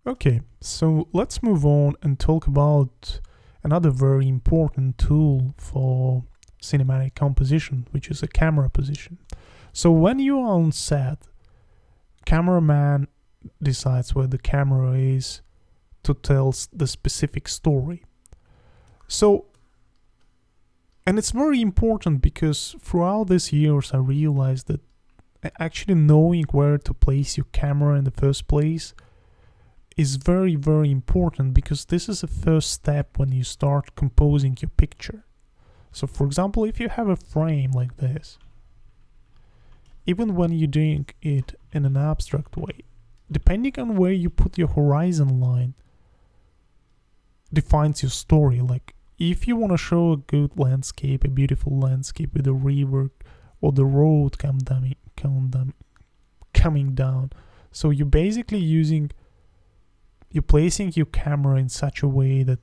Okay, so let's move on and talk about another very important tool for cinematic composition, which is a camera position. So when you are on set, cameraman decides where the camera is to tell the specific story. So, and it's very important because throughout these years I realized that actually knowing where to place your camera in the first place is very, very important, because this is the first step when you start composing your picture. So for example, if you have a frame like this, even when you're doing it in an abstract way, depending on where you put your horizon line defines your story. Like if you want to show a good landscape, a beautiful landscape with a river or the road coming down, so you're basically you're placing your camera in such a way that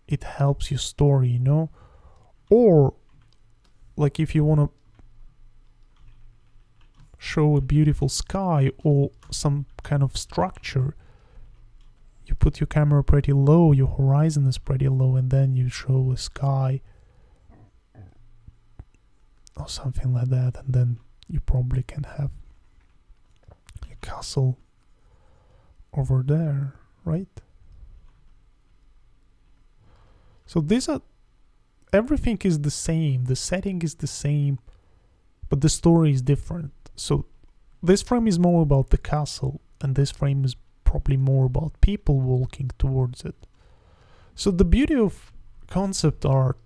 it helps your story, Or like if you want to show a beautiful sky or some kind of structure, you put your camera pretty low, your horizon is pretty low, and then you show a sky or something like that, and then you probably can have a castle over there, right? So everything is the same, the setting is the same, but the story is different. So this frame is more about the castle, and this frame is probably more about people walking towards it. So the beauty of concept art,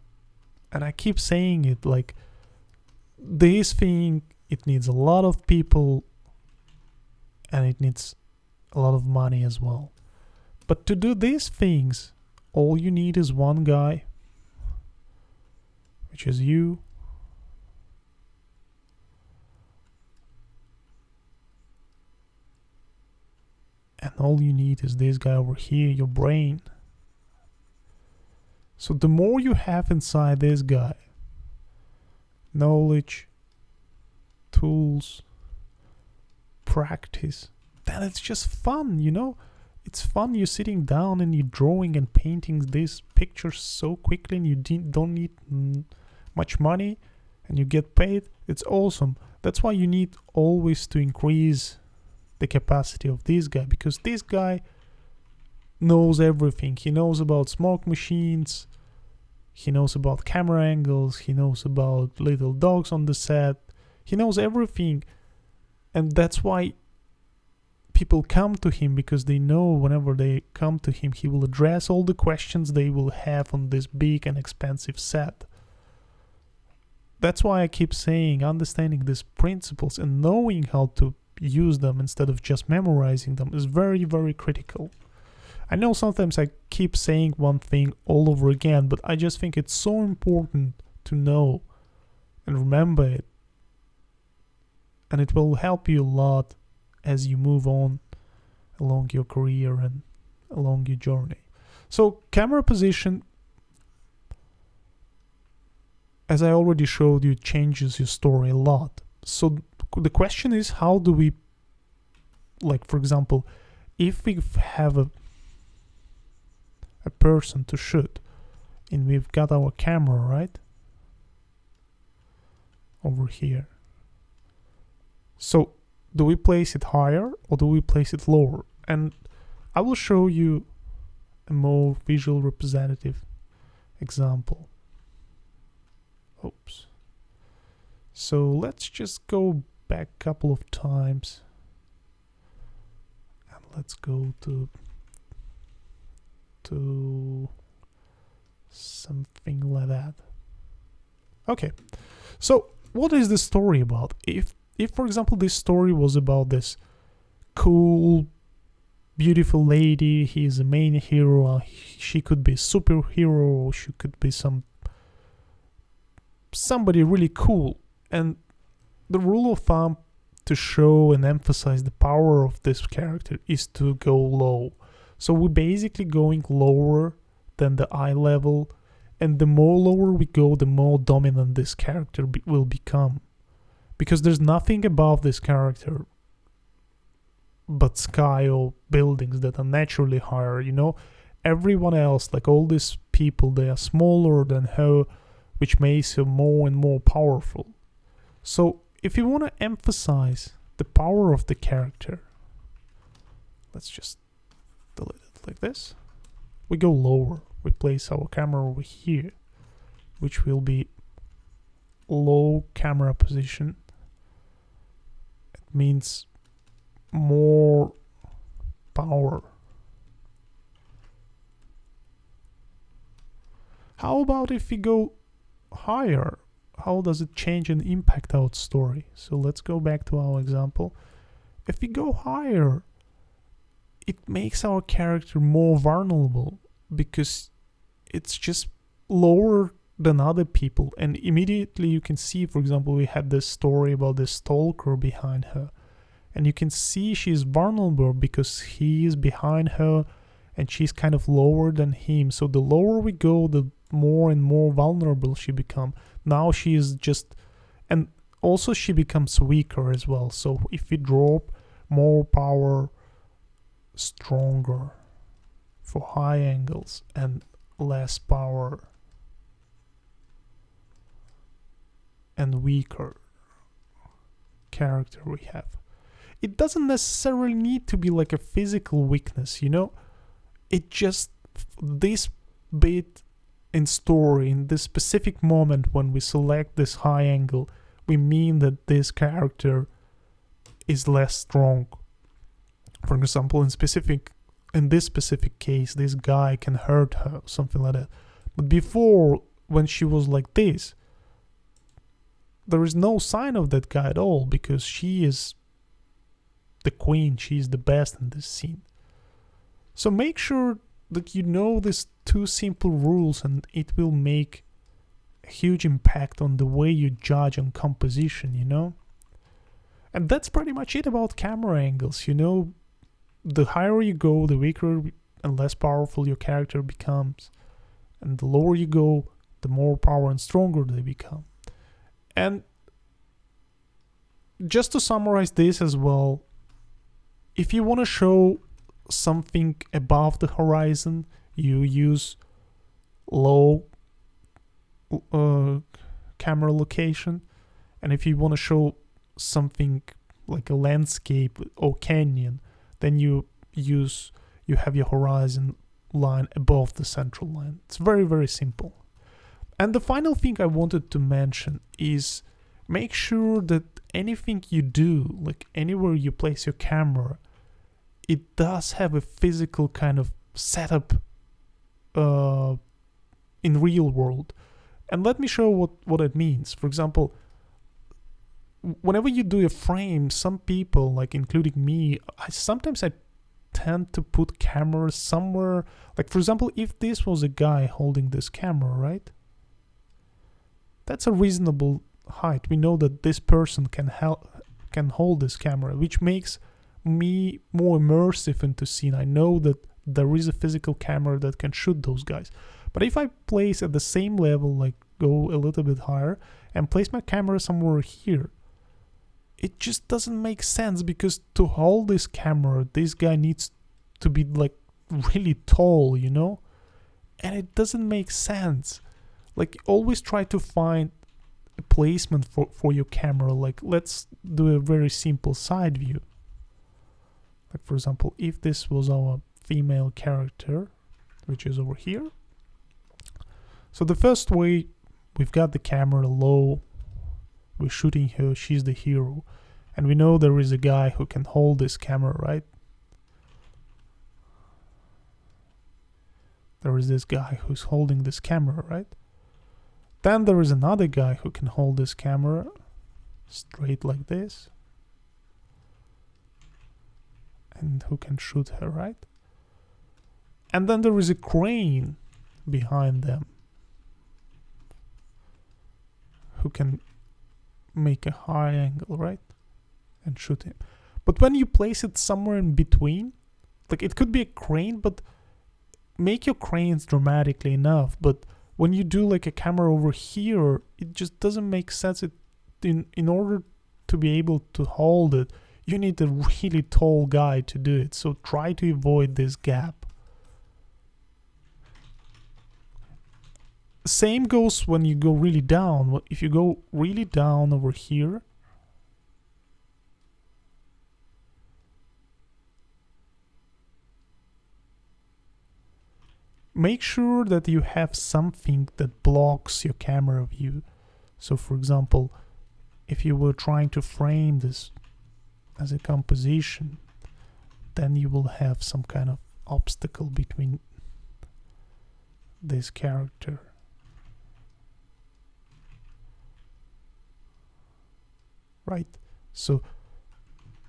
and I keep saying it, like this thing, it needs a lot of people and it needs a lot of money as well. But to do these things, all you need is one guy, which is you. And all you need is this guy over here, your brain. So the more you have inside this guy, knowledge, tools, practice, then it's just fun, It's fun. You're sitting down and you're drawing and painting these pictures so quickly, and you don't need much money and you get paid. It's awesome. That's why you need always to increase the capacity of this guy, because this guy knows everything. He knows about smoke machines, he knows about camera angles, he knows about little dogs on the set, he knows everything. And that's why people come to him, because they know whenever they come to him, he will address all the questions they will have on this big and expensive set. That's why I keep saying understanding these principles and knowing how to use them instead of just memorizing them is very, very critical. I know sometimes I keep saying one thing all over again, but I just think it's so important to know and remember it, and it will help you a lot as you move on along your career and along your journey. So camera position, as I already showed you, changes your story a lot. So the question is, how do we, like for example, if we have a person to shoot and we've got our camera right over here, so do we place it higher or do we place it lower? And I will show you a more visual representative example. Oops. So let's just go back a couple of times and let's go to something like that. Okay, so what is the story about? If for example this story was about this cool beautiful lady, he is a main hero, she could be a superhero, or she could be somebody really cool, and the rule of thumb to show and emphasize the power of this character is to go low. So we're basically going lower than the eye level, and the more lower we go, the more dominant this character will become, because there's nothing above this character but sky or buildings that are naturally higher, you know. Everyone else, like all these people, they are smaller than her, which makes her more and more powerful. So if you want to emphasize the power of the character, let's just delete it like this. We go lower. We place our camera over here, which will be low camera position. It means more power. How about if we go higher? How does it change and impact our story? So let's go back to our example. If we go higher, it makes our character more vulnerable because it's just lower than other people, and immediately you can see, for example, we had this story about this stalker behind her, and you can see she's vulnerable because he is behind her and she's kind of lower than him. So the lower we go, the more and more vulnerable she becomes. Now she is just, and also she becomes weaker as well. So if we drop more power, stronger for high angles, and less power and weaker character we have. It doesn't necessarily need to be like a physical weakness, you know. It just, this bit in story, in this specific moment when we select this high angle, we mean that this character is less strong. For example, in this specific case, this guy can hurt her, something like that. But before, when she was like this, there is no sign of that guy at all, because she is the queen, she is the best in this scene. So make sure that you know these two simple rules, and it will make a huge impact on the way you judge on composition, you know. And that's pretty much it about camera angles, you know. The higher you go, the weaker and less powerful your character becomes, and the lower you go, the more power and stronger they become. And just to summarize this as well, if you want to show something above the horizon, you use low camera location, and if you want to show something like a landscape or canyon, then you have your horizon line above the central line. It's very, very simple. And the final thing I wanted to mention is make sure that anything you do, like anywhere you place your camera, it does have a physical kind of setup in real world. And let me show what it means. For example, whenever you do a frame, some people, like including me, I tend to put cameras somewhere. Like for example, if this was a guy holding this camera, right? That's a reasonable height. We know that this person can hold this camera, which makes me more immersive into scene. I know that there is a physical camera that can shoot those guys. But if I place at the same level, like go a little bit higher and place my camera somewhere here, it just doesn't make sense, because to hold this camera, this guy needs to be like really tall, you know? And it doesn't make sense. Like always try to find a placement for your camera. Like let's do a very simple side view. Like for example, if this was our female character, which is over here. So the first way, we've got the camera low, we're shooting her, she's the hero. And we know there is a guy who can hold this camera, right? There is this guy who's holding this camera, right? Then there is another guy who can hold this camera straight like this, and who can shoot her, right? And then there is a crane behind them who can make a high angle, right? And shoot him. But when you place it somewhere in between, like it could be a crane, but make your cranes dramatically enough. But when you do like a camera over here, it just doesn't make sense. In order to be able to hold it, you need a really tall guy to do it, so try to avoid this gap. Same goes when you go really down. If you go really down over here, make sure that you have something that blocks your camera view. So for example, if you were trying to frame this as a composition, then you will have some kind of obstacle between this character. Right, so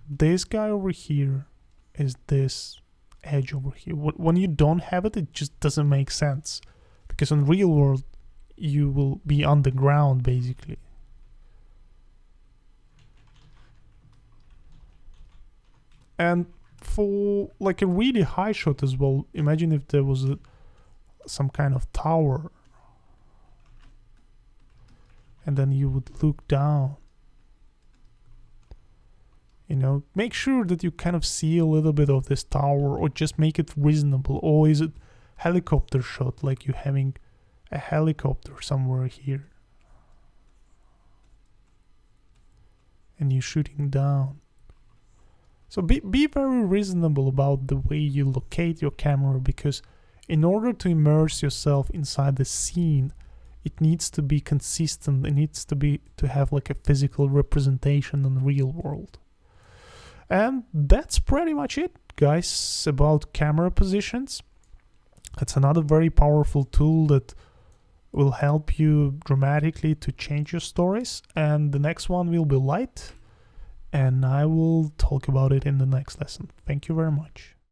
this guy over here is this edge over here. When you don't have it, it just doesn't make sense, because in real world you will be on the ground basically. And for like a really high shot as well, imagine if there was some kind of tower, and then you would look down. You know, make sure that you kind of see a little bit of this tower, or just make it reasonable. Or is it helicopter shot, like you having a helicopter somewhere here and you shooting down? So be very reasonable about the way you locate your camera, because in order to immerse yourself inside the scene, it needs to be consistent. It needs to have like a physical representation in the real world. And that's pretty much it, guys, about camera positions. It's another very powerful tool that will help you dramatically to change your stories. And the next one will be light, and I will talk about it in the next lesson. Thank you very much.